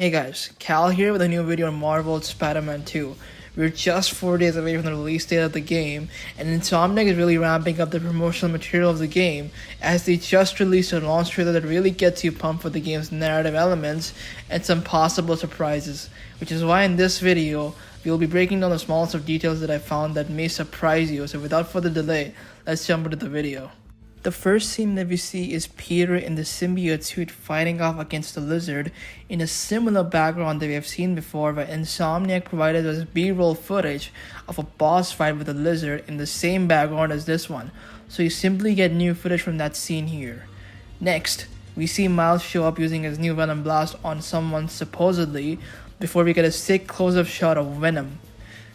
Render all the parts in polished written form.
Hey guys, Cal here with a new video on Marvel's Spider-Man 2. We're just 4 days away from the release date of the game, and Insomniac is really ramping up the promotional material of the game as they just released a launch trailer that really gets you pumped for the game's narrative elements and some possible surprises, which is why in this video, we'll be breaking down the smallest of details that I found that may surprise you. So without further delay, let's jump into the video. The first scene that we see is Peter in the symbiote suit fighting off against the lizard in a similar background that we have seen before, where Insomniac provided us B-roll footage of a boss fight with the lizard in the same background as this one, so you simply get new footage from that scene here. Next, we see Miles show up using his new Venom Blast on someone supposedly, before we get a sick close-up shot of Venom.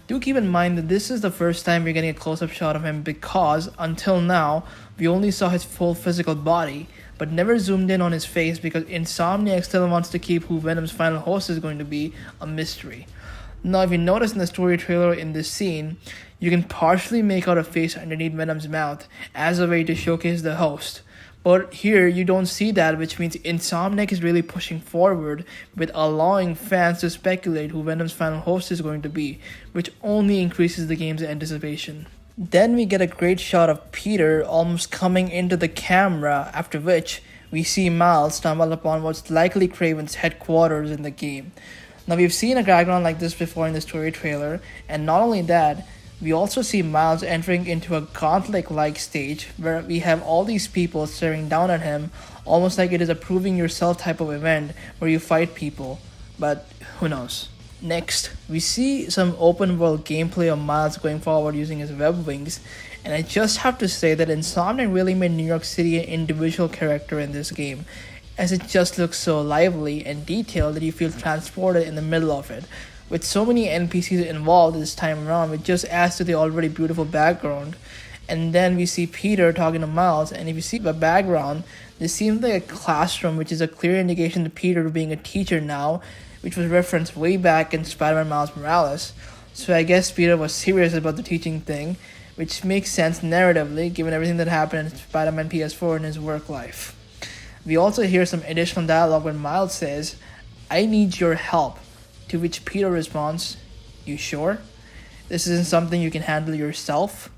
Do keep in mind that this is the first time we're getting a close-up shot of him because, until now, we only saw his full physical body, but never zoomed in on his face because Insomniac still wants to keep who Venom's final host is going to be a mystery. Now, if you notice in the story trailer in this scene, you can partially make out a face underneath Venom's mouth as a way to showcase the host. But here you don't see that, which means Insomniac is really pushing forward with allowing fans to speculate who Venom's final host is going to be, which only increases the game's anticipation. Then we get a great shot of Peter almost coming into the camera, after which we see Miles stumble upon what's likely Kraven's headquarters in the game. Now, we've seen a background like this before in the story trailer, and not only that, we also see Miles entering into a gauntlet-like stage where we have all these people staring down at him, almost like it is a proving yourself type of event where you fight people, but who knows. Next, we see some open world gameplay of Miles going forward using his web wings, and I just have to say that Insomniac really made New York City an individual character in this game, as it just looks so lively and detailed that you feel transported in the middle of it. With so many NPCs involved this time around, it just adds to the already beautiful background. And then we see Peter talking to Miles, and if you see the background, this seems like a classroom, which is a clear indication to Peter being a teacher now, which was referenced way back in Spider-Man Miles Morales. So I guess Peter was serious about the teaching thing, which makes sense narratively given everything that happened in Spider-Man PS4 in his work life. We also hear some additional dialogue when Miles says, "I need your help," to which Peter responds, "You sure? This isn't something you can handle yourself?"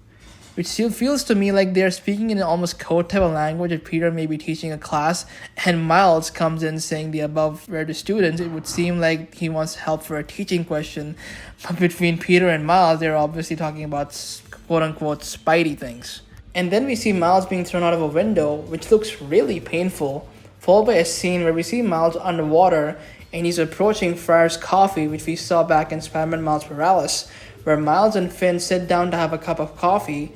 Which still feels to me like they're speaking in an almost code type of language that Peter may be teaching a class, and Miles comes in saying the above were to students. It would seem like he wants help for a teaching question, but between Peter and Miles, they're obviously talking about quote-unquote Spidey things. And then we see Miles being thrown out of a window, which looks really painful, followed by a scene where we see Miles underwater and he's approaching Friar's Coffee, which we saw back in Spider-Man Miles Morales, where Miles and Finn sit down to have a cup of coffee,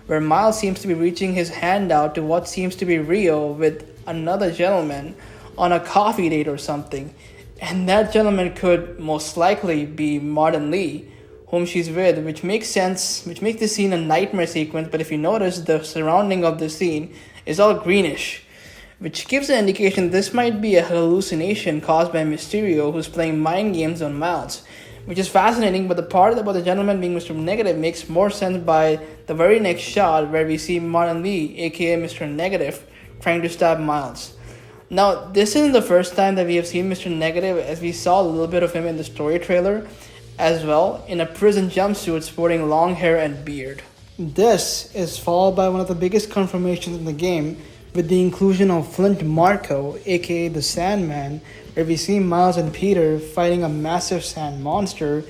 where Miles seems to be reaching his hand out to what seems to be Rio with another gentleman on a coffee date or something. And that gentleman could most likely be Martin Lee, whom she's with, which makes sense, which makes this scene a nightmare sequence, but if you notice, the surrounding of the scene is all greenish, which gives an indication this might be a hallucination caused by Mysterio, who's playing mind games on Miles, which is fascinating. But the part about the gentleman being Mr. Negative makes more sense by the very next shot where we see Martin Lee, aka Mr. Negative, trying to stab Miles. Now, this isn't the first time that we have seen Mr. Negative, as we saw a little bit of him in the story trailer as well, in a prison jumpsuit sporting long hair and beard. This is followed by one of the biggest confirmations in the game, with the inclusion of Flint Marko, aka the Sandman, where we see Miles and Peter fighting a massive sand monster,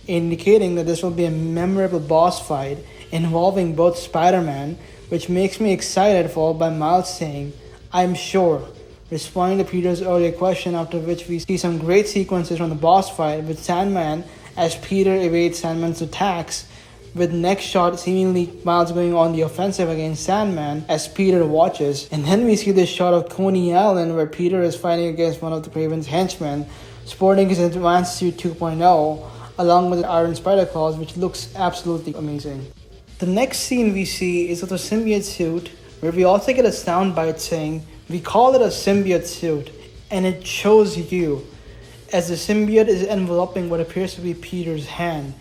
indicating that this will be a memorable boss fight involving both Spider-Man, which makes me excited, followed by Miles saying, "I'm sure," responding to Peter's earlier question, after which we see some great sequences from the boss fight with Sandman as Peter evades Sandman's attacks, with next shot seemingly Miles going on the offensive against Sandman as Peter watches. And then we see this shot of Coney Island where Peter is fighting against one of the Kraven's henchmen, sporting his Advanced Suit 2.0 along with Iron Spider Claws, which looks absolutely amazing. The next scene we see is of the symbiote suit, where we also get a soundbite saying, "We call it a symbiote suit, and it shows you," as the symbiote is enveloping what appears to be Peter's hand.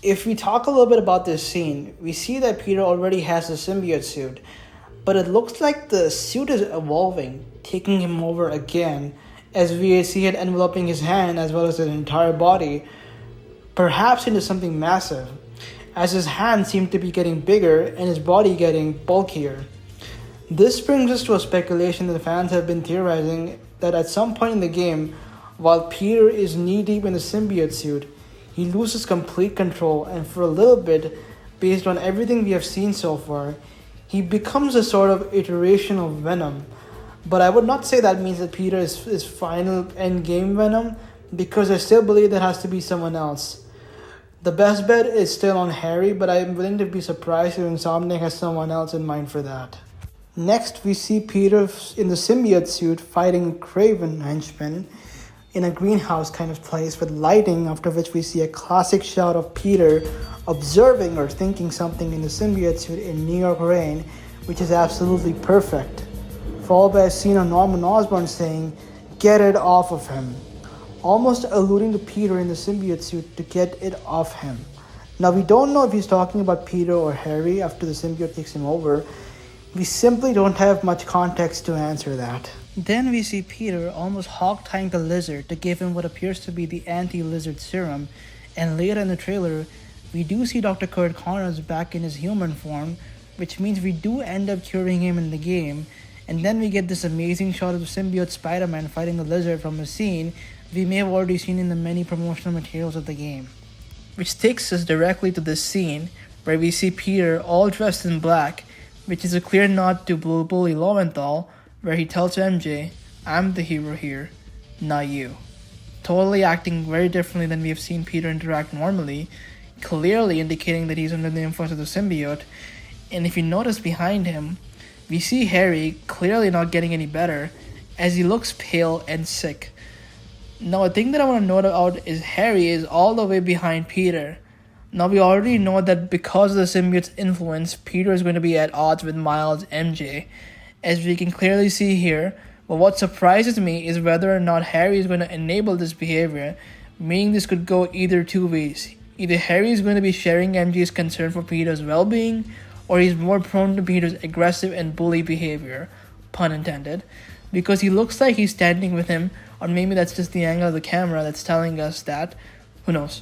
If we talk a little bit about this scene, we see that Peter already has the symbiote suit, but it looks like the suit is evolving, taking him over again, as we see it enveloping his hand as well as his entire body, perhaps into something massive, as his hands seem to be getting bigger and his body getting bulkier. This brings us to a speculation that fans have been theorizing that at some point in the game, while Peter is knee-deep in the symbiote suit, he loses complete control, and for a little bit, based on everything we have seen so far, he becomes a sort of iteration of Venom. But I would not say that means that Peter is final end-game Venom, because I still believe there has to be someone else. The best bet is still on Harry, but I am willing to be surprised if Insomniac has someone else in mind for that. Next, we see Peter in the symbiote suit fighting Kraven henchmen in a greenhouse kind of place with lighting, after which we see a classic shot of Peter observing or thinking something in the symbiote suit in New York rain, which is absolutely perfect. Followed by a scene of Norman Osborn saying, "Get it off of him," almost alluding to Peter in the symbiote suit to get it off him. Now, we don't know if he's talking about Peter or Harry after the symbiote takes him over. We simply don't have much context to answer that. Then we see Peter almost hog-tying the lizard to give him what appears to be the anti-lizard serum, and later in the trailer, we do see Dr. Kurt Connors back in his human form, which means we do end up curing him in the game, and then we get this amazing shot of the symbiote Spider-Man fighting the lizard from a scene we may have already seen in the many promotional materials of the game. Which takes us directly to this scene where we see Peter all dressed in black, which is a clear nod to Blue Bully Lowenthal, where he tells MJ, "I'm the hero here, not you." Totally acting very differently than we have seen Peter interact normally, clearly indicating that he's under the influence of the symbiote. And if you notice behind him, we see Harry clearly not getting any better, as he looks pale and sick. Now, a thing that I want to note out is Harry is all the way behind Peter. Now, we already know that because of the symbiote's influence, Peter is going to be at odds with Miles' MJ, as we can clearly see here. But what surprises me is whether or not Harry is going to enable this behavior, meaning this could go either two ways. Either Harry is going to be sharing MJ's concern for Peter's well-being, or he's more prone to Peter's aggressive and bully behavior, pun intended, because he looks like he's standing with him, or maybe that's just the angle of the camera that's telling us that. Who knows?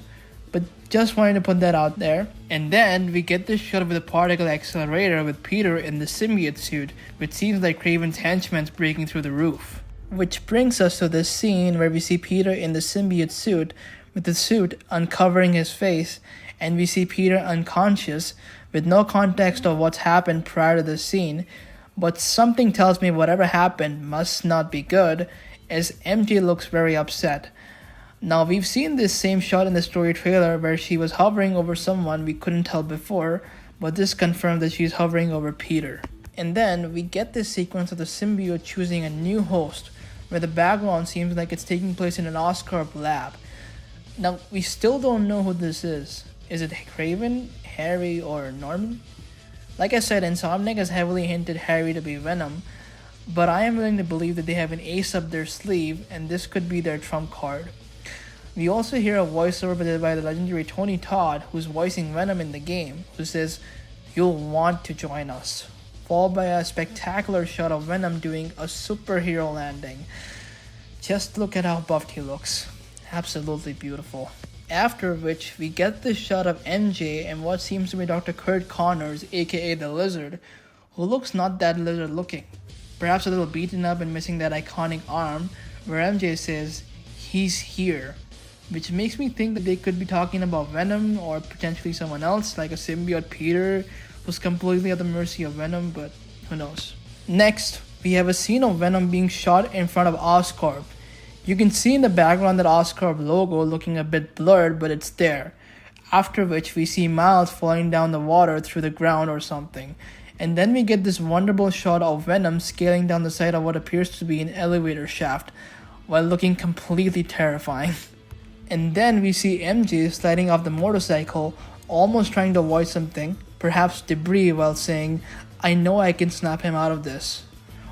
But just wanted to put that out there. And then we get this shot of the particle accelerator with Peter in the symbiote suit, which seems like Kraven's henchmen's breaking through the roof. Which brings us to this scene where we see Peter in the symbiote suit, with the suit uncovering his face, and we see Peter unconscious, with no context of what's happened prior to this scene. But something tells me whatever happened must not be good, as MJ looks very upset. Now, we've seen this same shot in the story trailer where she was hovering over someone we couldn't tell before, but this confirmed that she's hovering over Peter. And then we get this sequence of the symbiote choosing a new host, where the background seems like it's taking place in an Oscorp lab. Now, we still don't know who this is. Is it Kraven, Harry, or Norman? Like I said, Insomniac has heavily hinted Harry to be Venom, but I am willing to believe that they have an ace up their sleeve, and this could be their trump card. We also hear a voiceover by the legendary Tony Todd, who's voicing Venom in the game, who says, "You'll want to join us," followed by a spectacular shot of Venom doing a superhero landing. Just look at how buffed he looks. Absolutely beautiful. After which, we get this shot of MJ and what seems to be Dr. Kurt Connors, aka the Lizard, who looks not that lizard looking. Perhaps a little beaten up and missing that iconic arm, where MJ says, "He's here," which makes me think that they could be talking about Venom or potentially someone else, like a symbiote Peter, who's completely at the mercy of Venom, but who knows. Next, we have a scene of Venom being shot in front of Oscorp. You can see in the background that Oscorp logo looking a bit blurred, but it's there. After which, we see Miles falling down the water through the ground or something. And then we get this wonderful shot of Venom scaling down the side of what appears to be an elevator shaft, while looking completely terrifying. And then we see MJ sliding off the motorcycle, almost trying to avoid something, perhaps debris, while saying, "I know I can snap him out of this,"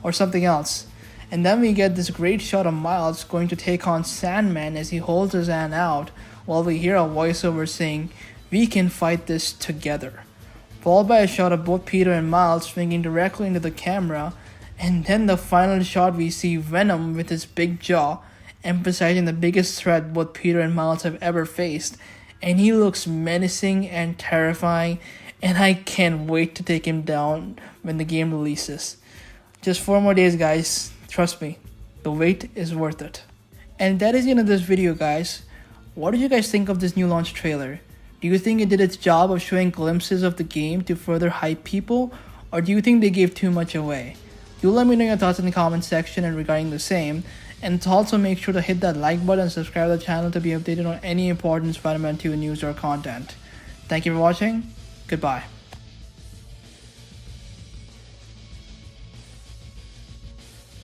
or something else. And then we get this great shot of Miles going to take on Sandman as he holds his hand out, while we hear a voiceover saying, "We can fight this together," followed by a shot of both Peter and Miles swinging directly into the camera. And then the final shot, we see Venom with his big jaw emphasizing the biggest threat both Peter and Miles have ever faced. And he looks menacing and terrifying, and I can't wait to take him down when the game releases. Just 4 more days, guys. Trust me, the wait is worth it. And that is the end of this video, guys. What did you guys think of this new launch trailer? Do you think it did its job of showing glimpses of the game to further hype people, or do you think they gave too much away? Do let me know your thoughts in the comment section and regarding the same, and also make sure to hit that like button and subscribe to the channel to be updated on any important Spider-Man 2 news or content. Thank you for watching. Goodbye.